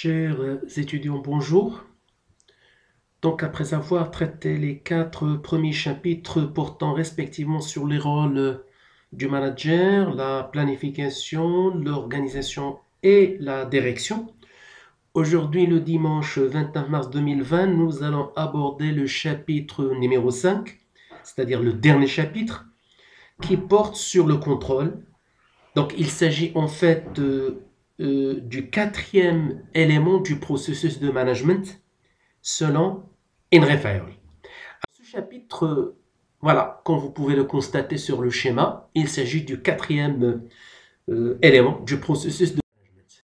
Chers étudiants, bonjour. Donc, après avoir traité les 4 premiers chapitres portant respectivement sur les rôles du manager, la planification, l'organisation et la direction, aujourd'hui, le dimanche 29 mars 2020, nous allons aborder le chapitre numéro 5, c'est-à-dire le dernier chapitre, qui porte sur le contrôle. Donc, il s'agit en fait du 4e élément du processus de management selon Henry Fayol. Ce chapitre, voilà, comme vous pouvez le constater sur le schéma, il s'agit du 4e élément du processus de management.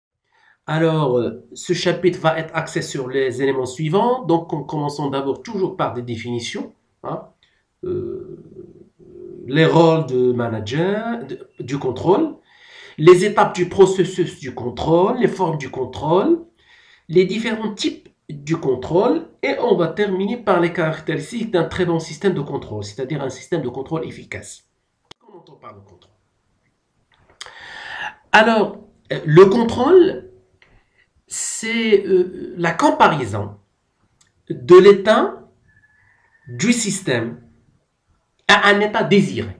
Alors, ce chapitre va être axé sur les éléments suivants. Donc, en commençant d'abord toujours par des définitions. Les rôles de manager, du contrôle, les étapes du processus du contrôle, les formes du contrôle, les différents types du contrôle, et on va terminer par les caractéristiques d'un très bon système de contrôle, c'est-à-dire un système de contrôle efficace. Comment on parle de contrôle? Alors, le contrôle, c'est la comparaison de l'état du système à un état désiré.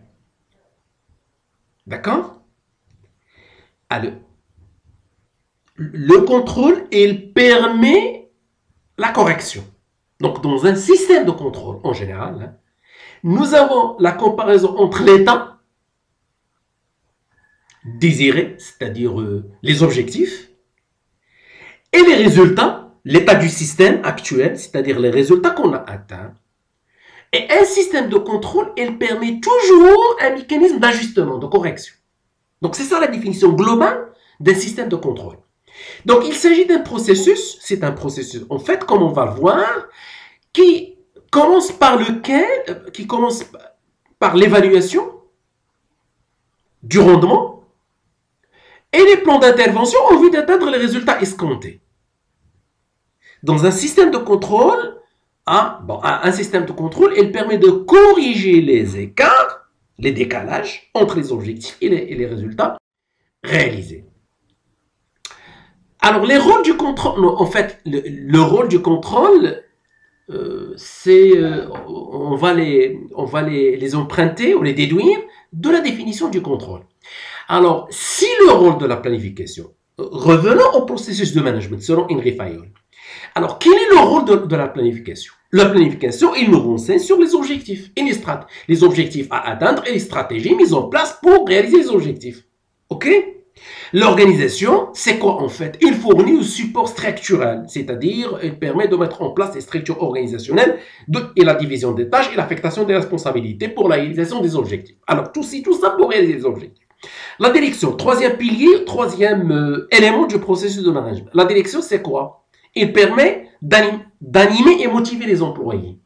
D'accord? Alors, le contrôle, il permet la correction. Donc, dans un système de contrôle, en général, nous avons la comparaison entre l'état désiré, c'est-à-dire les objectifs, et les résultats, l'état du système actuel, c'est-à-dire les résultats qu'on a atteints. Et un système de contrôle, il permet toujours un mécanisme d'ajustement, de correction. Donc, c'est ça la définition globale d'un système de contrôle. Donc, il s'agit d'un processus, c'est un processus, en fait, comme on va le voir, qui commence par l'évaluation du rendement et les plans d'intervention en vue d'atteindre les résultats escomptés. Dans un système de contrôle, un système de contrôle, il permet de corriger les écarts, les décalages entre les objectifs et les résultats réalisés. Alors, les rôles du contrôle, en fait, le rôle du contrôle, on va les emprunter ou les déduire de la définition du contrôle. Alors, si le rôle de la planification, revenons au processus de management selon Henry Fayol. Alors, quel est le rôle de la planification? La planification, il nous renseigne sur les objectifs et les objectifs à atteindre et les stratégies mises en place pour réaliser les objectifs. OK? L'organisation, c'est quoi en fait? Il fournit un support structurel, c'est-à-dire il permet de mettre en place des structures organisationnelles et la division des tâches et l'affectation des responsabilités pour la réalisation des objectifs. Alors, tout ça pour réaliser les objectifs. La direction, troisième pilier, troisième élément du processus de management. La direction, c'est quoi? Il permet d'animer et motiver les employés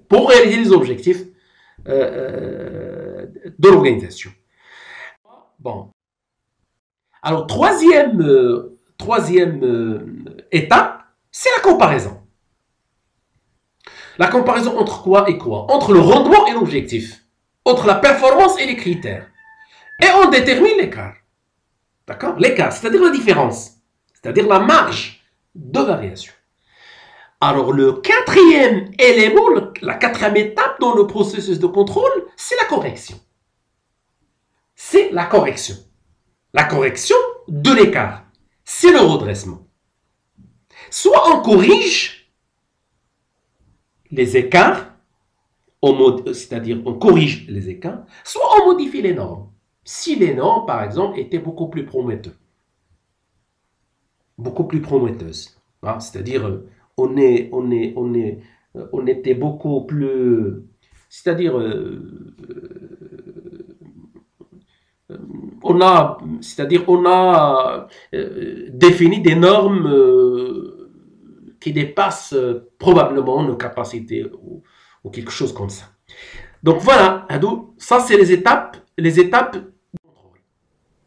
pour réaliser les objectifs de l'organisation. Bon. Alors, troisième étape, c'est la comparaison. La comparaison entre quoi et quoi? Entre le rendement et l'objectif. Entre la performance et les critères. Et on détermine l'écart. D'accord? L'écart, c'est-à-dire la différence. C'est-à-dire la marge de variation. Alors, le quatrième élément, la quatrième étape dans le processus de contrôle, c'est la correction. C'est la correction. La correction de l'écart, c'est le redressement. Soit on corrige les écarts, c'est-à-dire on corrige les écarts, soit on modifie les normes. Si les normes, par exemple, étaient beaucoup plus prometteuses. C'est-à-dire, on était beaucoup plus... C'est-à-dire... on a défini des normes qui dépassent probablement nos capacités ou quelque chose comme ça. Donc voilà, ça c'est les étapes.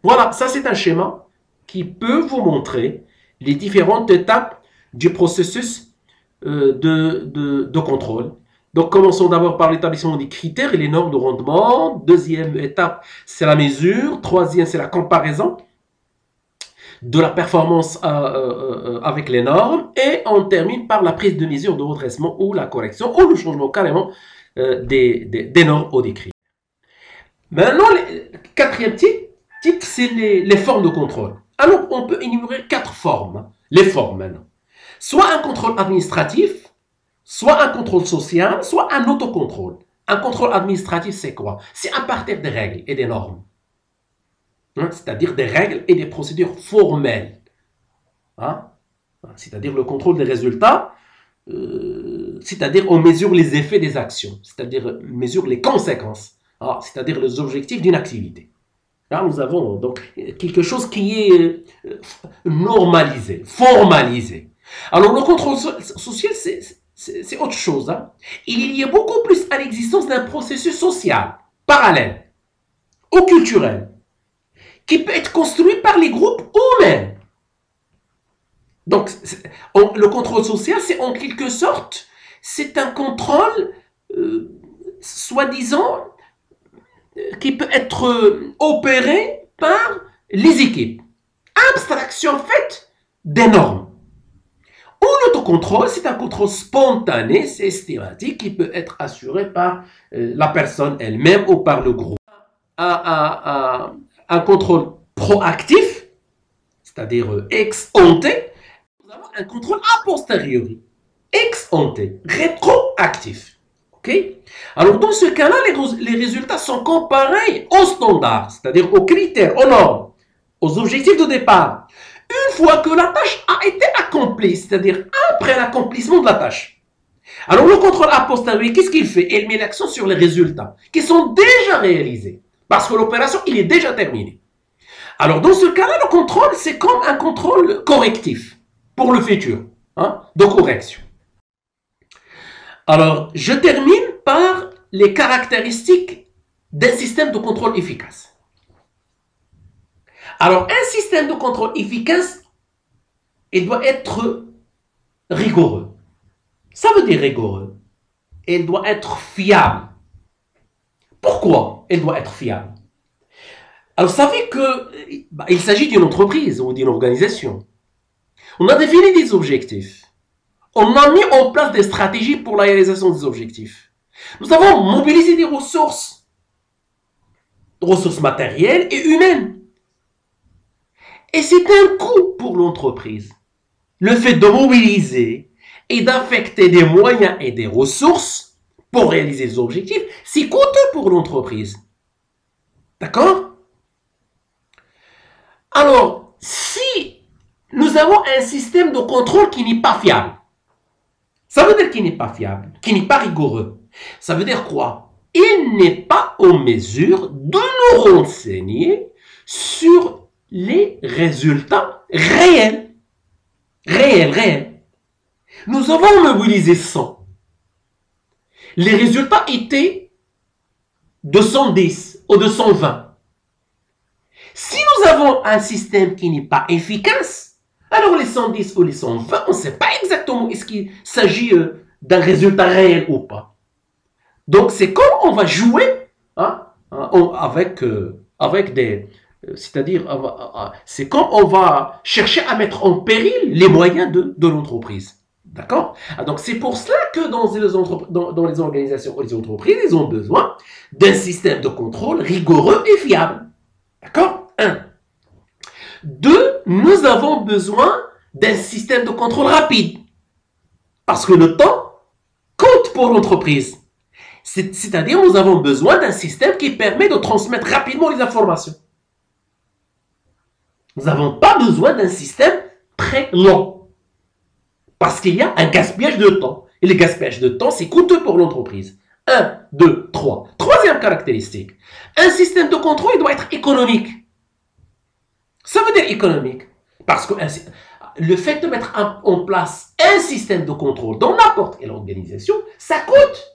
Voilà, ça c'est un schéma qui peut vous montrer les différentes étapes du processus de contrôle. Donc, commençons d'abord par l'établissement des critères et les normes de rendement. Deuxième étape, c'est la mesure. Troisième, c'est la comparaison. de la performance avec les normes, et on termine par la prise de mesure de redressement ou la correction ou le changement carrément des normes ou des critères. Maintenant, le quatrième type, c'est les formes de contrôle. Alors, on peut énumérer 4 formes. Les formes maintenant. Soit un contrôle administratif, soit un contrôle social, soit un autocontrôle. Un contrôle administratif, c'est quoi? C'est à partir des règles et des normes. Hein? C'est-à-dire des règles et des procédures formelles. Hein? C'est-à-dire le contrôle des résultats, c'est-à-dire on mesure les effets des actions, c'est-à-dire mesure les conséquences, c'est-à-dire les objectifs d'une activité. Là, nous avons donc quelque chose qui est normalisé, formalisé. Alors, le contrôle social, c'est autre chose. Hein. Il y a beaucoup plus à l'existence d'un processus social, parallèle, ou culturel, qui peut être construit par les groupes eux-mêmes. Donc, le contrôle social, c'est en quelque sorte, c'est un contrôle, soi-disant, qui peut être opéré par les équipes. Abstraction faite des normes. Ou l'autocontrôle, c'est un contrôle spontané, systématique, qui peut être assuré par la personne elle-même ou par le groupe. Un contrôle proactif, c'est-à-dire ex ante. Nous avons un contrôle a posteriori, ex ante, rétroactif. Okay? Alors, dans ce cas-là, les résultats sont comparés aux standards, c'est-à-dire aux critères, aux normes, aux objectifs de départ. Une fois que la tâche a été accomplie, c'est-à-dire après l'accomplissement de la tâche. Alors, le contrôle a posteriori, qu'est-ce qu'il fait? Il met l'accent sur les résultats qui sont déjà réalisés, parce que l'opération, il est déjà terminée. Alors, dans ce cas-là, le contrôle, c'est comme un contrôle correctif pour le futur, de correction. Alors, je termine par les caractéristiques d'un système de contrôle efficace. Alors, un système de contrôle efficace, il doit être rigoureux. Ça veut dire rigoureux. Il doit être fiable. Pourquoi il doit être fiable? Alors, vous savez qu'il s'agit d'une entreprise ou d'une organisation. On a défini des objectifs. On a mis en place des stratégies pour la réalisation des objectifs. Nous avons mobilisé des ressources matérielles et humaines. Et c'est un coût pour l'entreprise. Le fait de mobiliser et d'affecter des moyens et des ressources pour réaliser les objectifs, c'est coûteux pour l'entreprise. D'accord? Alors, si nous avons un système de contrôle qui n'est pas fiable, ça veut dire qu'il n'est pas fiable, qu'il n'est pas rigoureux. Ça veut dire quoi? Il n'est pas en mesure de nous renseigner sur les résultats réels. Réels. Nous avons mobilisé 100. Les résultats étaient de 110 ou de 120. Si nous avons un système qui n'est pas efficace, alors les 110 ou les 120, on ne sait pas exactement est-ce qu'il s'agit d'un résultat réel ou pas. Donc c'est comme on va jouer avec des... C'est-à-dire, c'est comme on va chercher à mettre en péril les moyens de l'entreprise. D'accord? Donc c'est pour cela que dans les organisations ou les entreprises, ils ont besoin d'un système de contrôle rigoureux et fiable. D'accord? 1. 2, nous avons besoin d'un système de contrôle rapide. Parce que le temps compte pour l'entreprise. C'est-à-dire, nous avons besoin d'un système qui permet de transmettre rapidement les informations. Nous n'avons pas besoin d'un système très long. Parce qu'il y a un gaspillage de temps. Et le gaspillage de temps, c'est coûteux pour l'entreprise. 1, 2, 3. Troisième caractéristique. Un système de contrôle, il doit être économique. Ça veut dire économique. Parce que le fait de mettre en place un système de contrôle dans n'importe quelle organisation, ça coûte.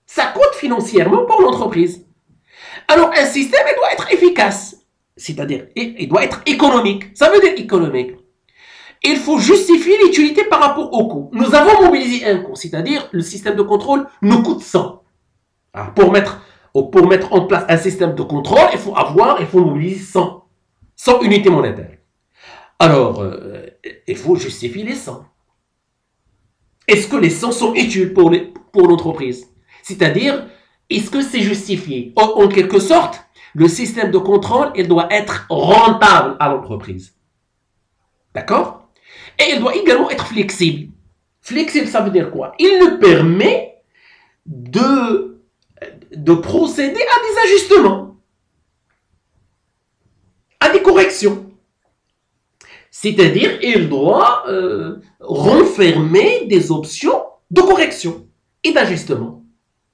Ça coûte financièrement pour l'entreprise. Alors, un système, il doit être efficace. C'est-à-dire, il doit être économique. Ça veut dire économique. Il faut justifier l'utilité par rapport au coût. Nous avons mobilisé un coût, c'est-à-dire le système de contrôle nous coûte 100. Alors, pour mettre en place un système de contrôle, il faut mobiliser 100 unités monétaires. Alors, il faut justifier les 100. Est-ce que les 100 sont utiles pour l'entreprise? C'est-à-dire, est-ce que c'est justifié? En quelque sorte, le système de contrôle, il doit être rentable à l'entreprise. D'accord? Et il doit également être flexible. Flexible, ça veut dire quoi? Il nous permet de procéder à des ajustements, à des corrections. C'est-à-dire, il doit renfermer des options de correction et d'ajustement,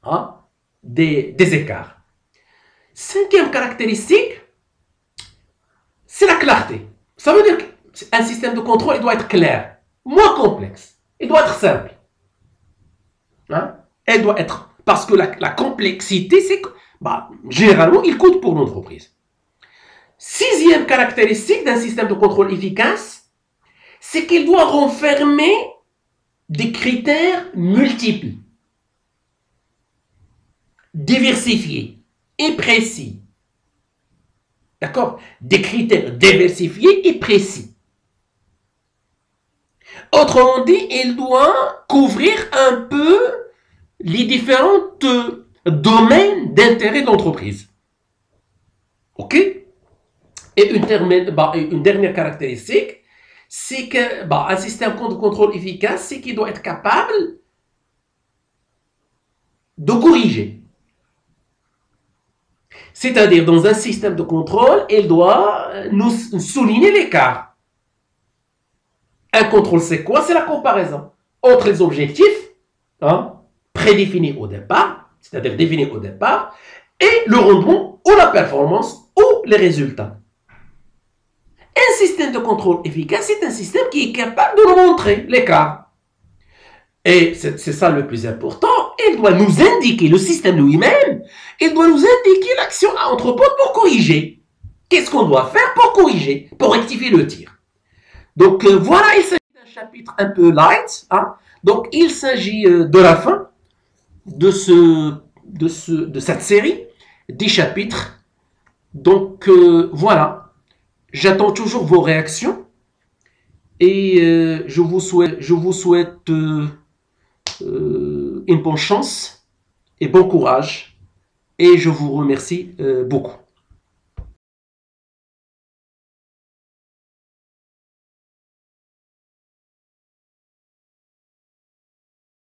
hein, des écarts. Cinquième caractéristique, c'est la clarté. Ça veut dire qu'un système de contrôle, il doit être clair, moins complexe. Il doit être simple. Hein? Elle doit être, parce que la complexité, c'est que, généralement, il coûte pour l'entreprise. Sixième caractéristique d'un système de contrôle efficace, c'est qu'il doit renfermer des critères multiples, diversifiés et précis. D'accord? Des critères diversifiés et précis. Autrement dit, il doit couvrir un peu les différents domaines d'intérêt de l'entreprise. OK? Et une dernière caractéristique, c'est qu'un système de contrôle efficace, c'est qu'il doit être capable de corriger. C'est-à-dire, dans un système de contrôle, il doit nous souligner l'écart. Un contrôle, c'est quoi? C'est la comparaison entre les objectifs prédéfinis au départ, c'est-à-dire définis au départ, et le rendement ou la performance ou les résultats. Un système de contrôle efficace, c'est un système qui est capable de nous montrer l'écart. Et c'est ça le plus important. Il doit nous indiquer, le système lui-même, il doit nous indiquer l'action à entreprendre pour corriger. Qu'est-ce qu'on doit faire pour corriger, pour rectifier le tir? Donc voilà, il s'agit d'un chapitre un peu light. Hein. Donc il s'agit de la fin de cette série, 10 chapitres. Donc voilà. J'attends toujours vos réactions et je vous souhaite une bonne chance et bon courage et je vous remercie beaucoup.